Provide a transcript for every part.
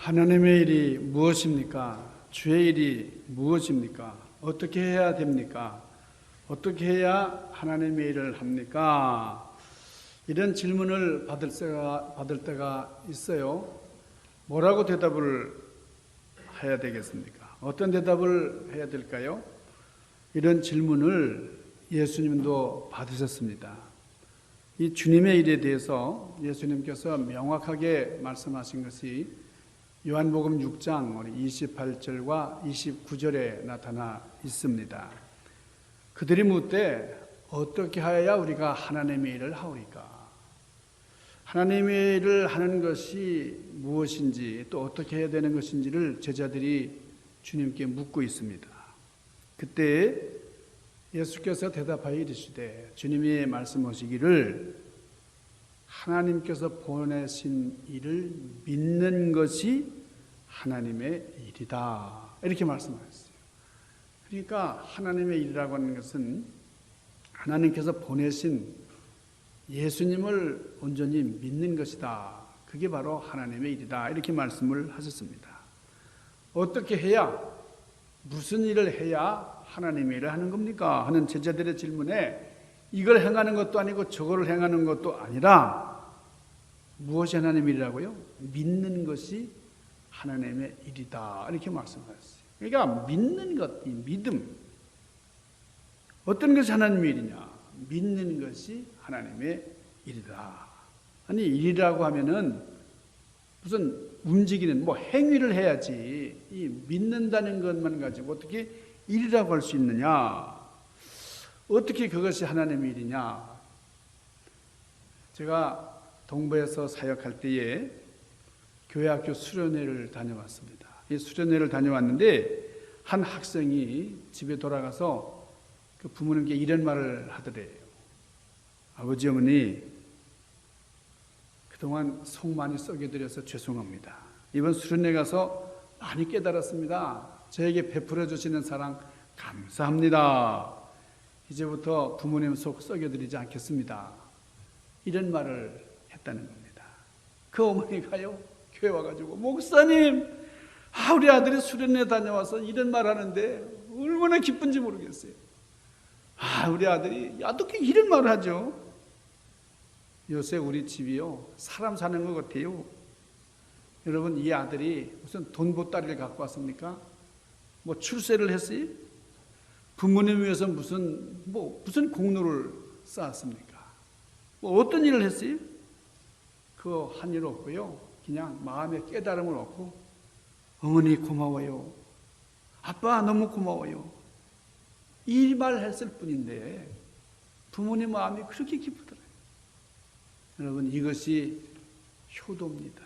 하나님의 일이 무엇입니까? 주의 일이 무엇입니까? 어떻게 해야 됩니까? 어떻게 해야 하나님의 일을 합니까? 이런 질문을 받을 때가 있어요. 뭐라고 대답을 해야 되겠습니까? 어떤 대답을 해야 될까요? 이런 질문을 예수님도 받으셨습니다. 이 주님의 일에 대해서 예수님께서 명확하게 말씀하신 것이 요한복음 6장 28절과 29절에 나타나 있습니다. 그들이 묻되 어떻게 하여야 우리가 하나님의 일을 하오리까? 하나님의 일을 하는 것이 무엇인지 또 어떻게 해야 되는 것인지를 제자들이 주님께 묻고 있습니다. 그때 예수께서 대답하여 이르시되 주님이 말씀하시기를 하나님께서 보내신 일을 믿는 것이 하나님의 일이다. 이렇게 말씀하셨어요. 그러니까 하나님의 일이라고 하는 것은 하나님께서 보내신 예수님을 온전히 믿는 것이다. 그게 바로 하나님의 일이다. 이렇게 말씀을 하셨습니다. 어떻게 해야, 무슨 일을 해야 하나님의 일을 하는 겁니까? 하는 제자들의 질문에 이걸 행하는 것도 아니고 저거를 행하는 것도 아니라 무엇이 하나님의 일이라고요? 믿는 것이 하나님의 일이다. 이렇게 말씀하셨어요. 그러니까 믿는 것, 이 믿음. 어떤 것이 하나님의 일이냐? 믿는 것이 하나님의 일이다. 아니, 일이라고 하면은 무슨 움직이는 행위를 해야지 이 믿는다는 것만 가지고 어떻게 일이라고 할 수 있느냐? 어떻게 그것이 하나님의 일이냐? 제가 동부에서 사역할 때에 교회학교 수련회를 다녀왔습니다. 이 수련회를 다녀왔는데 한 학생이 집에 돌아가서 그 부모님께 이런 말을 하더래요. 아버지, 어머니, 그동안 속 많이 썩여드려서 죄송합니다. 이번 수련회 가서 많이 깨달았습니다. 저에게 베풀어 주시는 사랑 감사합니다. 이제부터 부모님 속 썩여드리지 않겠습니다. 이런 말을 했다는 겁니다. 그 어머니가요, 교회 와가지고 목사님, 우리 아들이 수련회 다녀와서 이런 말 하는데 얼마나 기쁜지 모르겠어요. 우리 아들이 어떻게 이런 말을 하죠? 요새 우리 집이요, 사람 사는 것 같아요. 여러분, 이 아들이 무슨 돈 보따리를 갖고 왔습니까? 출세를 했어요? 부모님 위해서 무슨 공로를 쌓았습니까? 어떤 일을 했어요? 그거 한 일 없고요. 그냥 마음에 깨달음을 얻고 어머니 고마워요. 아빠 너무 고마워요. 이 말 했을 뿐인데 부모님 마음이 그렇게 기쁘더라고요. 여러분, 이것이 효도입니다.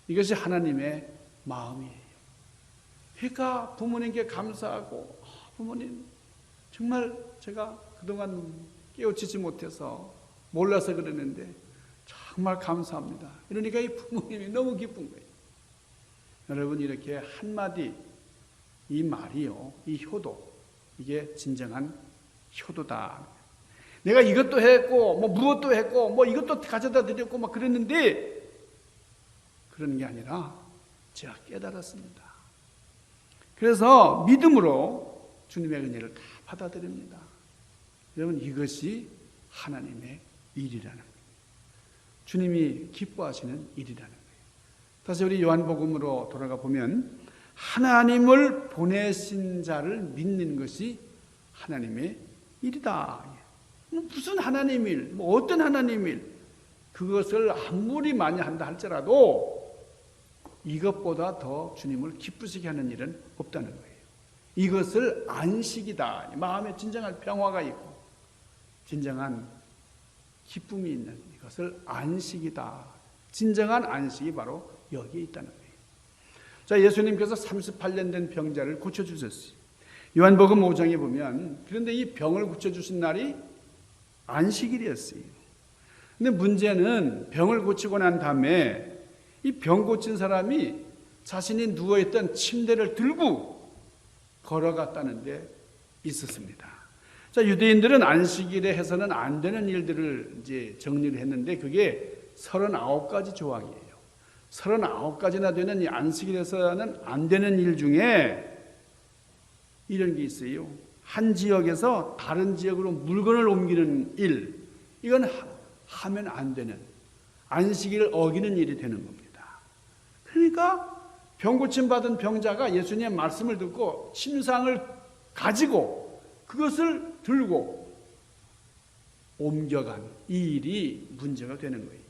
이것이 하나님의 마음이에요. 그러니까 부모님께 감사하고 부모님 정말 제가 그동안 깨우치지 못해서 몰라서 그러는데 정말 감사합니다. 그러니까 이 부모님이 너무 기쁜 거예요. 여러분, 이렇게 한마디 이 말이요, 이 효도, 이게 진정한 효도다. 내가 이것도 했고 무엇도 했고 이것도 가져다 드렸고 그랬는데 그런 게 아니라 제가 깨달았습니다. 그래서 믿음으로 주님의 은혜를 다 받아들입니다. 여러분, 이것이 하나님의 일이라는 거예요. 주님이 기뻐하시는 일이라는 거예요. 다시 우리 요한복음으로 돌아가 보면 하나님을 보내신 자를 믿는 것이 하나님의 일이다. 무슨 하나님 일, 어떤 하나님 일, 그것을 아무리 많이 한다 할지라도 이것보다 더 주님을 기쁘시게 하는 일은 없다는 거예요. 이것을 안식이다. 마음에 진정한 평화가 있고 진정한 기쁨이 있는 이것을 안식이다. 진정한 안식이 바로 여기에 있다는 거예요. 자, 예수님께서 38년 된 병자를 고쳐주셨어요. 요한복음 5장에 보면, 그런데 이 병을 고쳐주신 날이 안식일이었어요. 근데 문제는 병을 고치고 난 다음에 이 병 고친 사람이 자신이 누워있던 침대를 들고 걸어갔다는 데 있었습니다. 자, 유대인들은 안식일에 해서는 안 되는 일들을 이제 정리를 했는데 그게 39가지 조항이에요. 39가지나 되는 이 안식일에서는 안 되는 일 중에 이런 게 있어요. 한 지역에서 다른 지역으로 물건을 옮기는 일, 이건 하면 안 되는, 안식일을 어기는 일이 되는 겁니다. 그러니까 병 고침 받은 병자가 예수님의 말씀을 듣고 침상을 가지고 그것을 들고 옮겨간 이 일이 문제가 되는 거예요.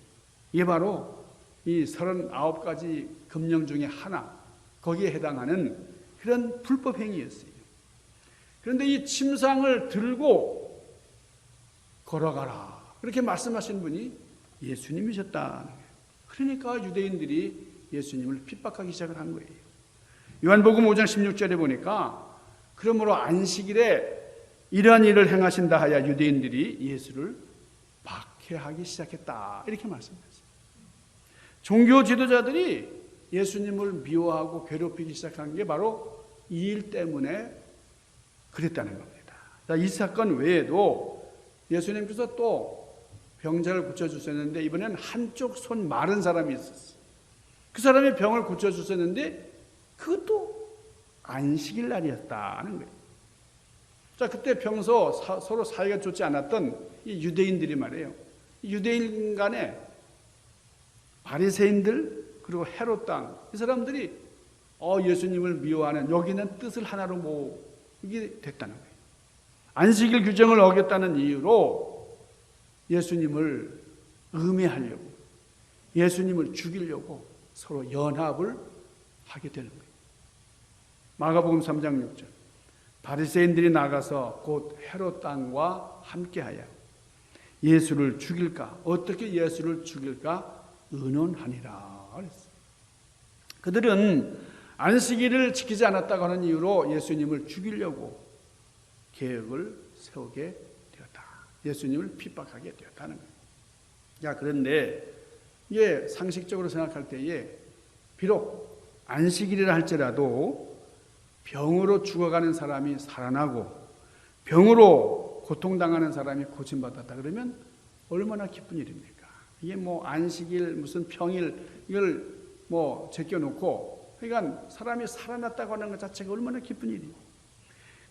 이게 바로 이 39가지 금령 중에 하나, 거기에 해당하는 그런 불법 행위였어요. 그런데 이 침상을 들고 걸어가라, 그렇게 말씀하신 분이 예수님이셨다는 거예요. 그러니까 유대인들이 예수님을 핍박하기 시작을 한 거예요. 요한복음 5장 16절에 보니까 그러므로 안식일에 이러한 일을 행하신다 하여 유대인들이 예수를 박해하기 시작했다, 이렇게 말씀하셨어요. 종교 지도자들이 예수님을 미워하고 괴롭히기 시작한 게 바로 이 일 때문에 그랬다는 겁니다. 이 사건 외에도 예수님께서 또 병자를 고쳐주셨는데 이번엔 한쪽 손 마른 사람이 있었어요. 그 사람이 병을 고쳐주셨는데 그것도 안식일 날이었다는 거예요. 자, 그때 평소 서로 사이가 좋지 않았던 이 유대인들이 말이에요. 유대인 간에 바리새인들 그리고 헤롯 땅, 이 사람들이 예수님을 미워하는 여기는 뜻을 하나로 모으게 됐다는 거예요. 안식일 규정을 어겼다는 이유로 예수님을 음해하려고, 예수님을 죽이려고 서로 연합을 하게 되는 거예요. 마가복음 3장 6절, 바리새인들이 나가서 곧 헤롯 땅과 함께하여 예수를 죽일까, 어떻게 예수를 죽일까 의논하니라 그랬어요. 그들은 안식일을 지키지 않았다고 하는 이유로 예수님을 죽이려고 계획을 세우게 되었다. 예수님을 핍박하게 되었다는 거예요. 자, 그런데 이게 상식적으로 생각할 때에 비록 안식일이라 할지라도 병으로 죽어가는 사람이 살아나고 병으로 고통당하는 사람이 고침받았다 그러면 얼마나 기쁜 일입니까? 이게 안식일 무슨 평일 이걸 제껴놓고, 그러니까 사람이 살아났다고 하는 것 자체가 얼마나 기쁜 일이에요.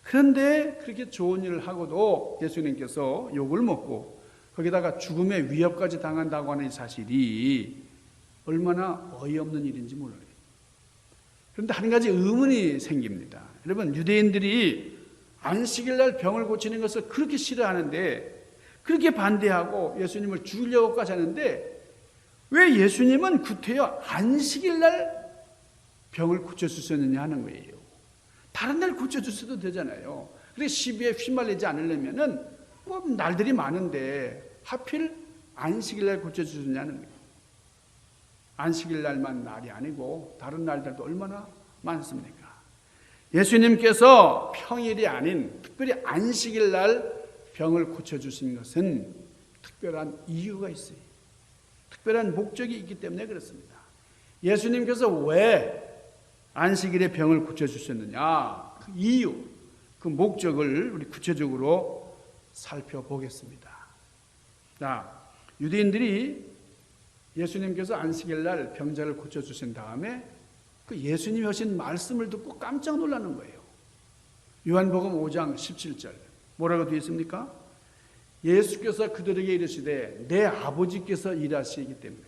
그런데 그렇게 좋은 일을 하고도 예수님께서 욕을 먹고 거기다가 죽음의 위협까지 당한다고 하는 이 사실이 얼마나 어이없는 일인지 몰라요. 그런데 한 가지 의문이 생깁니다. 여러분, 유대인들이 안식일 날 병을 고치는 것을 그렇게 싫어하는데, 그렇게 반대하고 예수님을 죽이려고까지 하는데 왜 예수님은 구태여 안식일 날 병을 고쳐주셨느냐 하는 거예요. 다른 날 고쳐주셔도 되잖아요. 그래서 시비에 휘말리지 않으려면은 날들이 많은데 하필 안식일 날 고쳐주셨냐는 거예요. 안식일 날만 날이 아니고 다른 날들도 얼마나 많습니까? 예수님께서 평일이 아닌 특별히 안식일 날 병을 고쳐주신 것은 특별한 이유가 있어요. 특별한 목적이 있기 때문에 그렇습니다. 예수님께서 왜 안식일에 병을 고쳐주셨느냐, 그 이유, 그 목적을 우리 구체적으로 살펴보겠습니다. 자, 유대인들이 예수님께서 안식일 날 병자를 고쳐주신 다음에 그 예수님이 하신 말씀을 듣고 깜짝 놀라는 거예요. 요한복음 5장 17절 뭐라고 되어 있습니까? 예수께서 그들에게 이르시되 내 아버지께서 일하시기 때문에,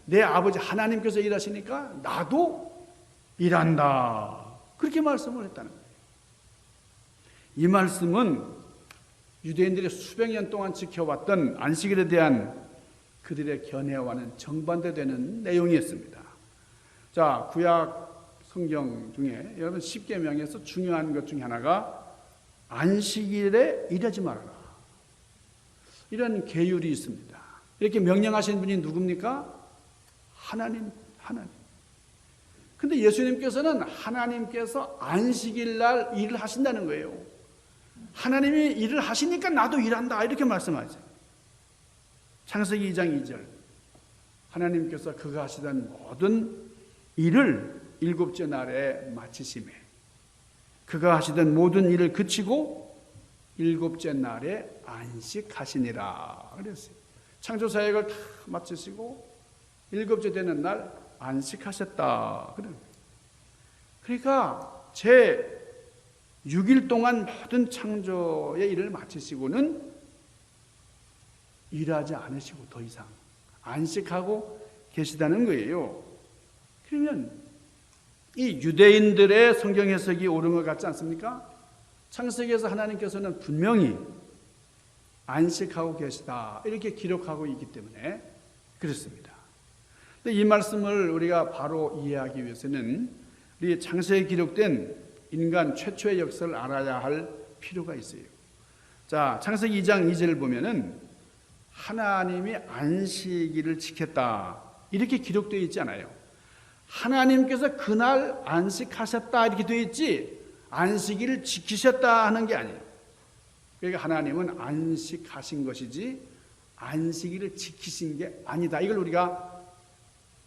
내 아버지 하나님께서 일하시니까 나도 일한다, 그렇게 말씀을 했다는 거예요. 이 말씀은 유대인들이 수백 년 동안 지켜왔던 안식일에 대한 그들의 견해와는 정반대되는 내용이었습니다. 자, 구약 성경 중에 여러분 10계명에서 중요한 것 중에 하나가 안식일에 일하지 말아라, 이런 계율이 있습니다. 이렇게 명령하신 분이 누굽니까? 하나님. 근데 예수님께서는 하나님께서 안식일 날 일을 하신다는 거예요. 하나님이 일을 하시니까 나도 일한다, 이렇게 말씀하세요. 창세기 2장 2절, 하나님께서 그가 하시던 모든 일을 일곱째 날에 마치심에, 그가 하시던 모든 일을 그치고 일곱째 날에 안식하시니라 그랬어요. 창조 사역을 다 마치시고 일곱째 되는 날 안식하셨다. 그러니까 제 6일 동안 모든 창조의 일을 마치시고는 일하지 않으시고 더 이상 안식하고 계시다는 거예요. 그러면 이 유대인들의 성경 해석이 옳은 것 같지 않습니까? 창세기에서 하나님께서는 분명히 안식하고 계시다 이렇게 기록하고 있기 때문에 그렇습니다. 이 말씀을 우리가 바로 이해하기 위해서는 우리 창세기에 기록된 인간 최초의 역사를 알아야 할 필요가 있어요. 자, 창세기 2장 2절을 보면은 하나님이 안식일을 지켰다 이렇게 기록되어 있지 않아요. 하나님께서 그날 안식하셨다 이렇게 되어 있지 안식일을 지키셨다 하는 게 아니에요. 그러니까 하나님은 안식하신 것이지 안식일을 지키신 게 아니다. 이걸 우리가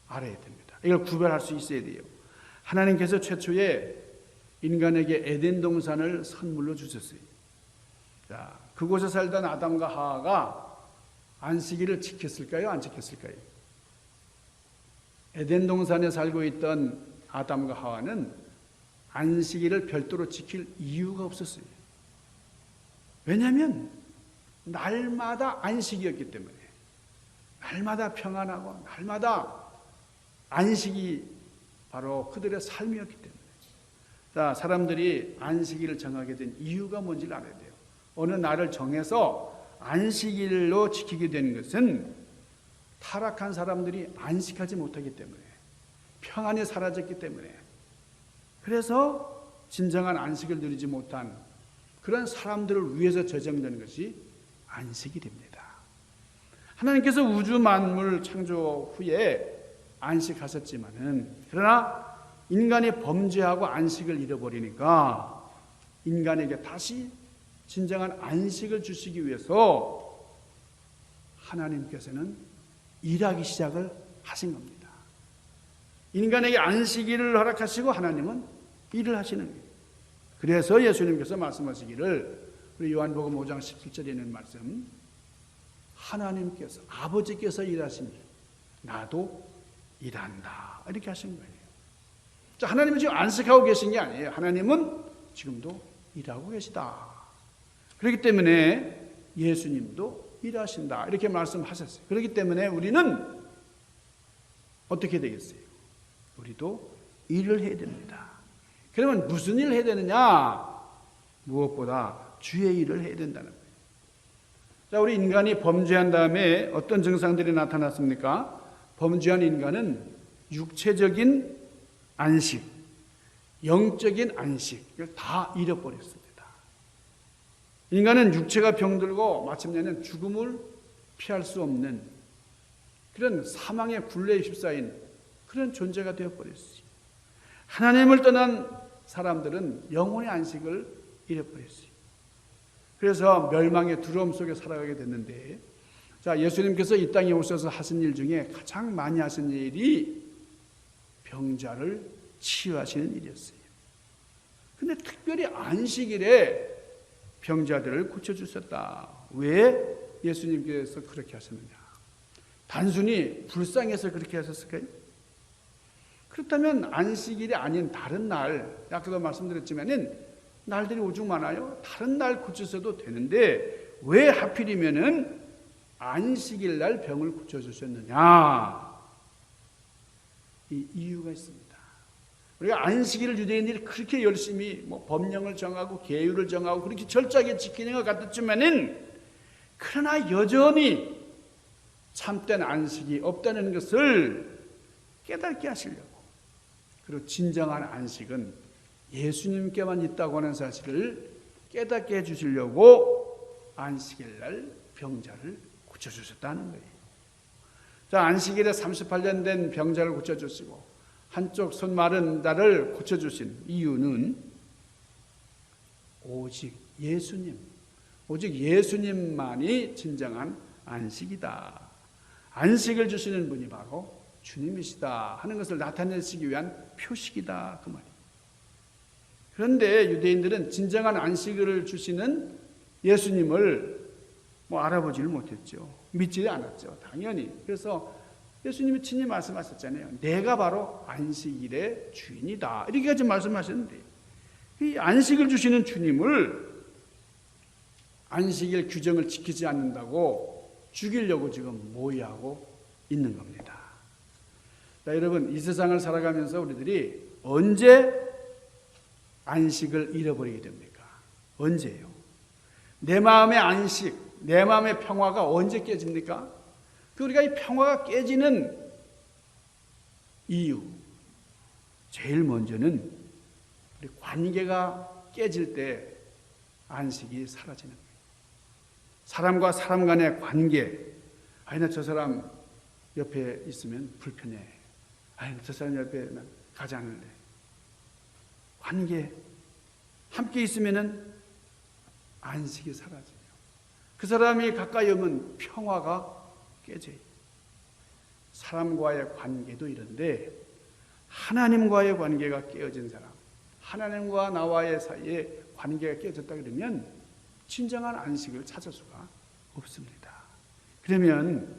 알아야 됩니다. 이걸 구별할 수 있어야 돼요. 하나님께서 최초에 인간에게 에덴 동산을 선물로 주셨어요. 자, 그곳에 살던 아담과 하와가 안식일을 지켰을까요? 안 지켰을까요? 에덴 동산에 살고 있던 아담과 하와는 안식일을 별도로 지킬 이유가 없었어요. 왜냐하면 날마다 안식이었기 때문에, 날마다 평안하고 날마다 안식이 바로 그들의 삶이었기 때문에. 자, 사람들이 안식일을 정하게 된 이유가 뭔지를 알아야 돼요. 어느 날을 정해서 안식일로 지키게 된 것은 타락한 사람들이 안식하지 못하기 때문에, 평안이 사라졌기 때문에, 그래서 진정한 안식을 누리지 못한 그런 사람들을 위해서 제정된 것이 안식일입니다. 하나님께서 우주 만물 창조 후에 안식하셨지만은, 그러나 인간이 범죄하고 안식을 잃어버리니까 인간에게 다시 진정한 안식을 주시기 위해서 하나님께서는 일하기 시작을 하신 겁니다. 인간에게 안식일을 허락하시고 하나님은 일을 하시는 거예요. 그래서 예수님께서 말씀하시기를, 우리 요한복음 5장 17절에 있는 말씀, 하나님께서, 아버지께서 일하시니 나도 일한다 이렇게 하신 거예요. 자, 하나님은 지금 안식하고 계신 게 아니에요. 하나님은 지금도 일하고 계시다. 그렇기 때문에 예수님도 일하신다 이렇게 말씀하셨어요. 그렇기 때문에 우리는 어떻게 되겠어요? 우리도 일을 해야 됩니다. 그러면 무슨 일을 해야 되느냐? 무엇보다 주의 일을 해야 된다는 거예요. 자, 우리 인간이 범죄한 다음에 어떤 증상들이 나타났습니까? 범죄한 인간은 육체적인 안식, 영적인 안식을 다 잃어버렸습니다. 인간은 육체가 병들고 마침내는 죽음을 피할 수 없는 그런 사망의 굴레에 휩싸인 그런 존재가 되어버렸어요. 하나님을 떠난 사람들은 영혼의 안식을 잃어버렸어요. 그래서 멸망의 두려움 속에 살아가게 됐는데, 자, 예수님께서 이 땅에 오셔서 하신 일 중에 가장 많이 하신 일이 병자를 치유하시는 일이었어요. 근데 특별히 안식일에 병자들을 고쳐주셨다. 왜 예수님께서 그렇게 하셨느냐? 단순히 불쌍해서 그렇게 하셨을까요? 그렇다면 안식일이 아닌 다른 날, 아까도 말씀드렸지만은 날들이 오죽 많아요. 다른 날 고쳐서도 되는데 왜 하필이면은 안식일 날 병을 고쳐주셨느냐? 이 이유가 있습니다. 우리가 안식일을 유대인들이 그렇게 열심히 법령을 정하고 계율을 정하고 그렇게 철저하게 지키는 것 같았지만은, 그러나 여전히 참된 안식이 없다는 것을 깨닫게 하시려고, 그리고 진정한 안식은 예수님께만 있다고 하는 사실을 깨닫게 해주시려고 안식일 날 병자를 고쳐주셨다는 거예요. 자, 안식일에 38년 된 병자를 고쳐주시고 한쪽 손 마른 자를 고쳐주신 이유는 오직 예수님만이 진정한 안식이다. 안식을 주시는 분이 바로 주님이시다 하는 것을 나타내시기 위한 표식이다, 그 말이에요. 그런데 유대인들은 진정한 안식을 주시는 예수님을 알아보지를 못했죠. 믿지 않았죠, 당연히. 그래서 예수님이 친히 말씀하셨잖아요. 내가 바로 안식일의 주인이다. 이렇게까지 말씀하셨는데 이 안식을 주시는 주님을 안식일 규정을 지키지 않는다고 죽이려고 지금 모의하고 있는 겁니다. 자, 여러분, 이 세상을 살아가면서 우리들이 언제 안식을 잃어버리게 됩니까? 언제예요? 내 마음의 안식, 내 마음의 평화가 언제 깨집니까? 우리가 이 평화가 깨지는 이유, 제일 먼저는 우리 관계가 깨질 때 안식이 사라지는 거예요. 사람과 사람 간의 관계, 나 저 사람 옆에 있으면 불편해. 저 사람 옆에 가지 않을래. 관계, 함께 있으면 안식이 사라져요. 그 사람이 가까이 오면 평화가 깨져요. 사람과의 관계도 이런데 하나님과의 관계가 깨어진 사람, 하나님과 나와의 사이에 관계가 깨졌다 그러면 진정한 안식을 찾을 수가 없습니다. 그러면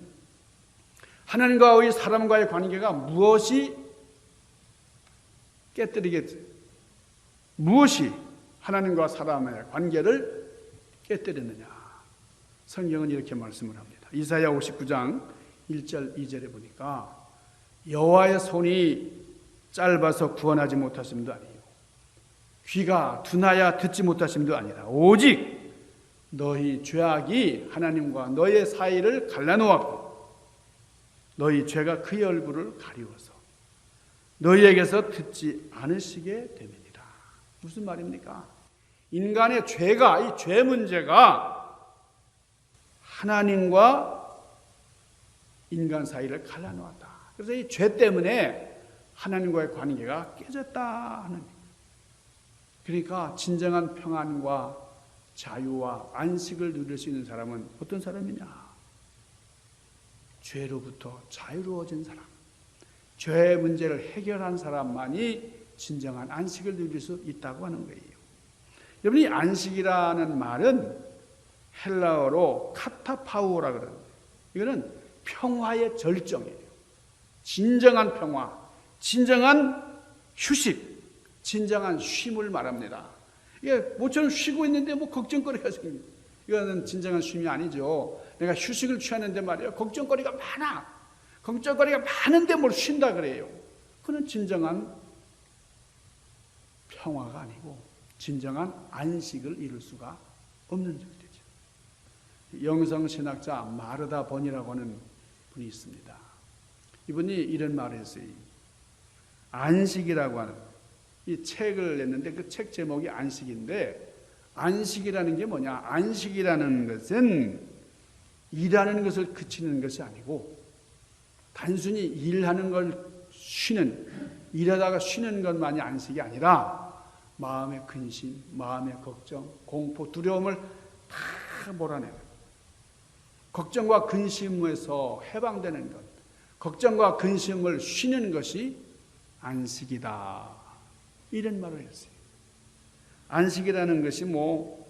하나님과의 사람과의 관계가 무엇이 깨뜨리겠어요? 무엇이 하나님과 사람의 관계를 깨뜨렸느냐? 성경은 이렇게 말씀을 합니다. 이사야 59장 1절 2절에 보니까 여호와의 손이 짧아서 구원하지 못하심도 아니요 귀가 둔하여 듣지 못하심도 아니라 오직 너희 죄악이 하나님과 너의 사이를 갈라놓았고 너희 죄가 그의 얼굴을 가리워서 너희에게서 듣지 않으시게 됨이니라. 무슨 말입니까? 인간의 죄가, 이 죄 문제가 하나님과 인간 사이를 갈라놓았다. 그래서 이 죄 때문에 하나님과의 관계가 깨졌다 하는 거예요. 그러니까 진정한 평안과 자유와 안식을 누릴 수 있는 사람은 어떤 사람이냐? 죄로부터 자유로워진 사람, 죄의 문제를 해결한 사람만이 진정한 안식을 누릴 수 있다고 하는 거예요. 여러분, 이 안식이라는 말은 헬라어로 카타파우라 그러는 거예요. 이거는 평화의 절정이에요. 진정한 평화, 진정한 휴식, 진정한 쉼을 말합니다. 이게 모처럼 쉬고 있는데 걱정거리가 생깁니다. 이거는 진정한 쉼이 아니죠. 내가 휴식을 취하는데 말이에요. 걱정거리가 많아. 걱정거리가 많은데 뭘 쉰다 그래요. 그건 진정한 평화가 아니고 진정한 안식을 이룰 수가 없는 일이죠. 영성신학자 마르다 번이라고 하는 분이 있습니다. 이분이 이런 말을 했어요. 안식이라고 하는 이 책을 냈는데 그 책 제목이 안식인데 안식이라는 게 뭐냐? 안식이라는 것은 일하는 것을 그치는 것이 아니고 단순히 일하는 걸 쉬는, 일하다가 쉬는 것만이 안식이 아니라 마음의 근심, 마음의 걱정, 공포, 두려움을 다 몰아내는 걱정과 근심에서 해방되는 것, 걱정과 근심을 쉬는 것이 안식이다. 이런 말을 했어요. 안식이라는 것이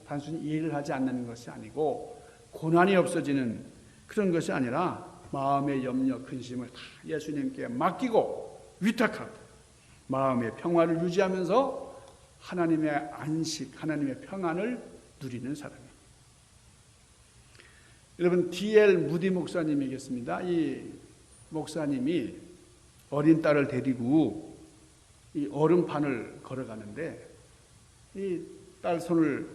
단순히 일을 하지 않는 것이 아니고 고난이 없어지는 그런 것이 아니라 마음의 염려, 근심을 다 예수님께 맡기고 위탁하고 마음의 평화를 유지하면서 하나님의 안식, 하나님의 평안을 누리는 사람입니다. 여러분, D.L. 무디 목사님이 계십니다. 이 목사님이 어린 딸을 데리고 이 얼음판을 걸어가는데 이 딸 손을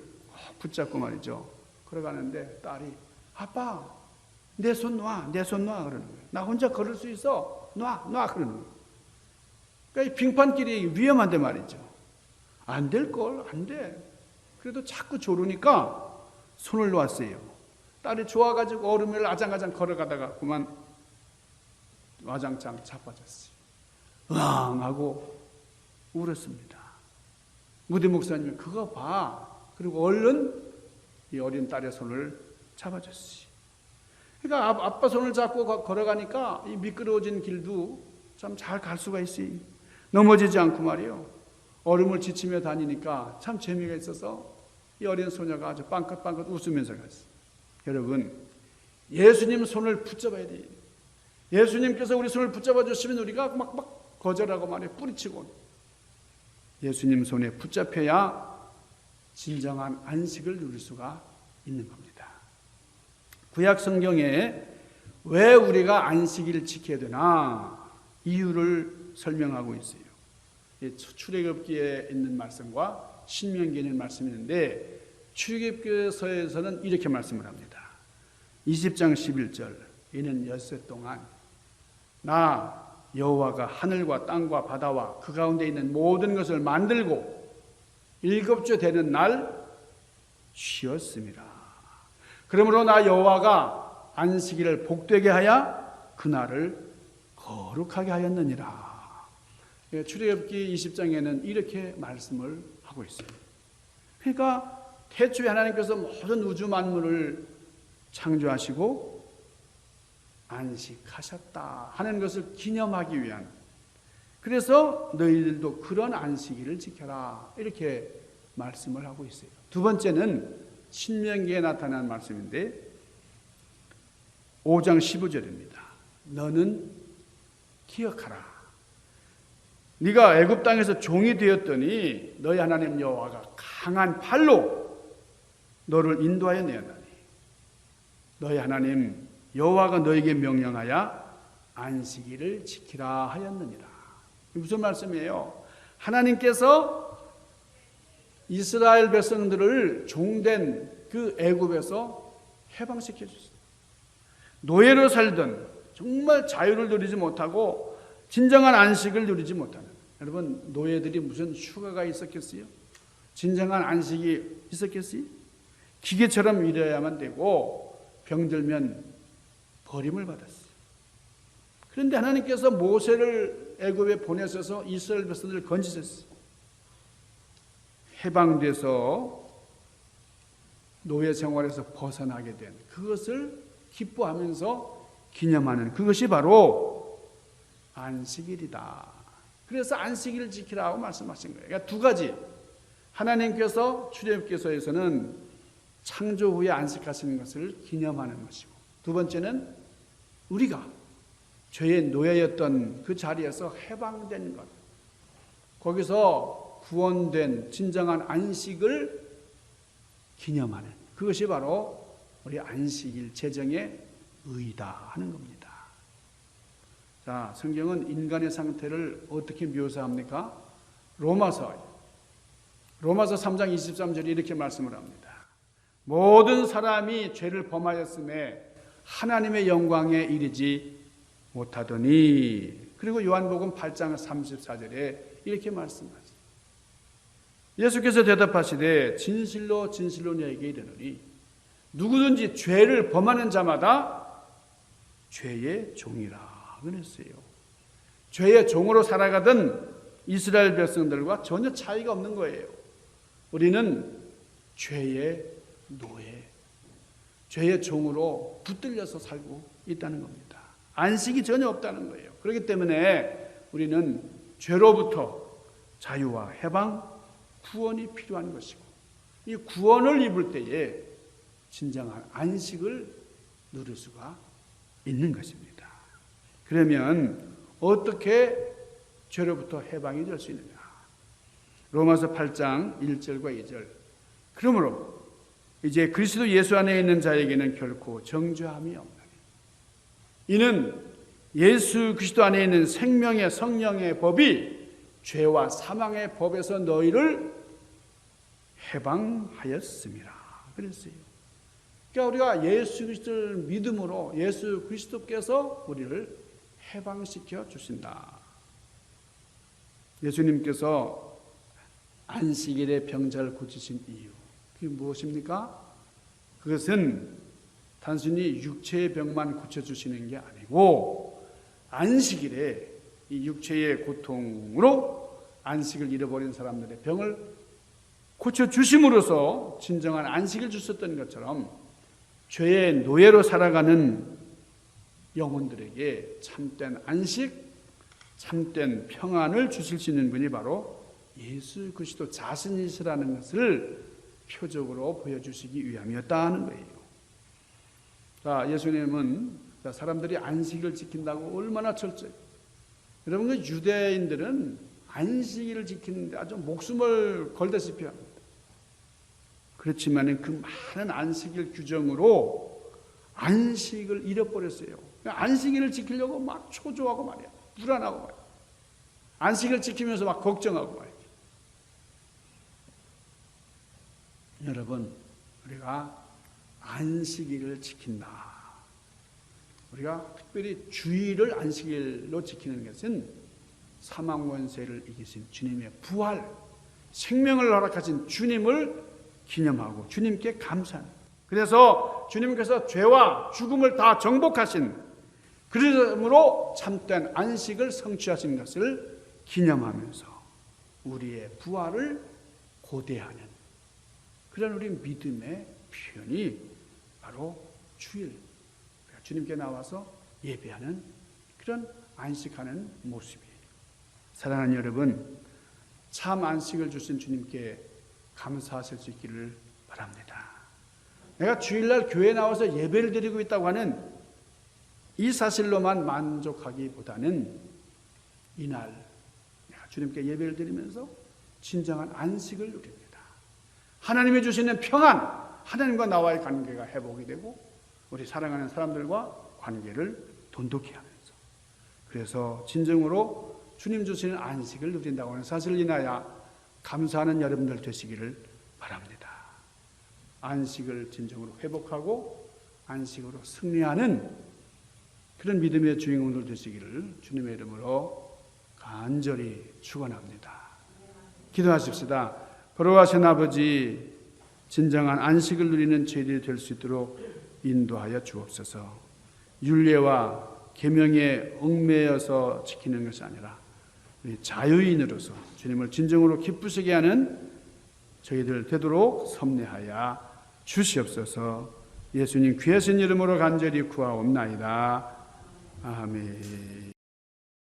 붙잡고 말이죠. 걸어가는데 딸이 아빠 내 손 놔, 내 손 놔 그러는 거예요. 나 혼자 걸을 수 있어. 놔 그러는 거예요. 그러니까 이 빙판길이 위험한데 말이죠. 안 될 걸, 안 돼. 그래도 자꾸 조르니까 손을 놓았어요. 딸이 좋아가지고 얼음을 아장아장 걸어가다가 그만 와장창 자빠졌어요. 으앙 하고 울었습니다. 무디 목사님이 그거 봐. 그리고 얼른 이 어린 딸의 손을 잡아줬어요. 그러니까 아빠 손을 잡고 걸어가니까 이 미끄러워진 길도 참 잘 갈 수가 있어요. 넘어지지 않고 말이요. 얼음을 지치며 다니니까 참 재미가 있어서 이 어린 소녀가 아주 빵긋빵긋 웃으면서 갔어요. 여러분, 예수님 손을 붙잡아야 돼요. 예수님께서 우리 손을 붙잡아 주시면 우리가 막 거절하고 말해 뿌리치고, 예수님 손에 붙잡혀야 진정한 안식을 누릴 수가 있는 겁니다. 구약 성경에 왜 우리가 안식일을 지켜야 되나 이유를 설명하고 있어요. 출애굽기에 있는 말씀과 신명기에 있는 말씀이 있는데, 출애굽기서에서는 이렇게 말씀을 합니다. 20장 11절, 이는 엿새 동안 나 여호와가 하늘과 땅과 바다와 그 가운데 있는 모든 것을 만들고 7주 되는 날 쉬었습니다. 그러므로 나 여호와가 안식일을 복되게 하여 그날을 거룩하게 하였느니라. 출애굽기 20장에는 이렇게 말씀을 하고 있어요. 그러니까 태초에 하나님께서 모든 우주 만물을 창조하시고 안식하셨다 하는 것을 기념하기 위한, 그래서 너희들도 그런 안식일을 지켜라 이렇게 말씀을 하고 있어요. 두 번째는 신명기에 나타난 말씀인데 5장 15절입니다. 너는 기억하라. 네가 애굽 땅에서 종이 되었더니 너희 하나님 여호와가 강한 팔로 너를 인도하여 내었나니 너희 하나님 여호와가 너에게 명령하여 안식일을 지키라 하였느니라. 무슨 말씀이에요? 하나님께서 이스라엘 백성들을 종된 그 애굽에서 해방시켜 주셨어요. 노예로 살던, 정말 자유를 누리지 못하고 진정한 안식을 누리지 못하는, 여러분 노예들이 무슨 휴가가 있었겠어요? 진정한 안식이 있었겠어요? 기계처럼 일해야만 되고 병들면 버림을 받았어요. 그런데 하나님께서 모세를 애굽에 보내셔서 이스라엘 백성들을 건지셨어요. 해방돼서 노예 생활에서 벗어나게 된 그것을 기뻐하면서 기념하는 그것이 바로 안식일이다. 그래서 안식일을 지키라고 말씀하신 거예요. 그러니까 두 가지. 하나님께서 출애굽기서에서는 창조 후에 안식하시는 것을 기념하는 것이고, 두 번째는 우리가 죄의 노예였던 그 자리에서 해방된 것, 거기서 구원된 진정한 안식을 기념하는 그것이 바로 우리 안식일 제정의 의의다 하는 겁니다. 자, 성경은 인간의 상태를 어떻게 묘사합니까? 로마서 3장 23절에 이렇게 말씀을 합니다. 모든 사람이 죄를 범하였음에 하나님의 영광에 이르지 못하더니. 그리고 요한복음 8장 34절에 이렇게 말씀하시죠. 예수께서 대답하시되 진실로 진실로 너에게 이르노니 누구든지 죄를 범하는 자마다 죄의 종이라 그랬어요. 죄의 종으로 살아가던 이스라엘 백성들과 전혀 차이가 없는 거예요. 우리는 죄의 노예, 죄의 종으로 붙들려서 살고 있다는 겁니다. 안식이 전혀 없다는 거예요. 그렇기 때문에 우리는 죄로부터 자유와 해방, 구원이 필요한 것이고, 이 구원을 입을 때에 진정한 안식을 누릴 수가 있는 것입니다. 그러면 어떻게 죄로부터 해방이 될 수 있느냐? 로마서 8장 1절과 2절. 그러므로 이제 그리스도 예수 안에 있는 자에게는 결코 정죄함이 없나니 이는 예수 그리스도 안에 있는 생명의 성령의 법이 죄와 사망의 법에서 너희를 해방하였음이라 그랬어요. 그러니까 우리가 예수 그리스도를 믿음으로 예수 그리스도께서 우리를 해방시켜 주신다. 예수님께서 안식일에 병자를 고치신 이유, 그게 무엇입니까? 그것은 단순히 육체의 병만 고쳐주시는 게 아니고 안식일에 이 육체의 고통으로 안식을 잃어버린 사람들의 병을 고쳐주심으로써 진정한 안식을 주셨던 것처럼 죄의 노예로 살아가는 영혼들에게 참된 안식, 참된 평안을 주실 수 있는 분이 바로 예수 그리스도 자신이시라는 것을 표적으로 보여주시기 위함이었다는 거예요. 자, 예수님은 자, 사람들이 안식일을 지킨다고 얼마나 철저히. 여러분, 그 유대인들은 안식일을 지키는데 아주 목숨을 걸다시피 합니다. 그렇지만 그 많은 안식일 규정으로 안식을 잃어버렸어요. 안식일을 지키려고 막 초조하고 말이야. 불안하고 말이야. 안식을 지키면서 막 걱정하고 말이야. 여러분, 우리가 안식일을 지킨다. 우리가 특별히 주일을 안식일로 지키는 것은 사망 원세를 이기신 주님의 부활, 생명을 허락하신 주님을 기념하고 주님께 감사합니다. 그래서 주님께서 죄와 죽음을 다 정복하신, 그러므로 참된 안식을 성취하신 것을 기념하면서 우리의 부활을 고대하는 그런 우리 믿음의 표현이 바로 주일, 주님께 나와서 예배하는 그런 안식하는 모습이에요. 사랑하는 여러분, 참 안식을 주신 주님께 감사하실 수 있기를 바랍니다. 내가 주일날 교회에 나와서 예배를 드리고 있다고 하는 이 사실로만 만족하기보다는 이날 내가 주님께 예배를 드리면서 진정한 안식을 누립니다. 하나님이 주시는 평안, 하나님과 나와의 관계가 회복이 되고 우리 사랑하는 사람들과 관계를 돈독히 하면서, 그래서 진정으로 주님 주시는 안식을 누린다고 하는 사실을 인하여 감사하는 여러분들 되시기를 바랍니다. 안식을 진정으로 회복하고 안식으로 승리하는 그런 믿음의 주인공들 되시기를 주님의 이름으로 간절히 축원합니다. 기도하십시다. 거룩하신 아버지, 진정한 안식을 누리는 저희들이 될 수 있도록 인도하여 주옵소서. 율례와 계명에 얽매여서 지키는 것이 아니라 우리 자유인으로서 주님을 진정으로 기쁘시게 하는 저희들 되도록 섭리하여 주시옵소서. 예수님 귀하신 이름으로 간절히 구하옵나이다. 아멘.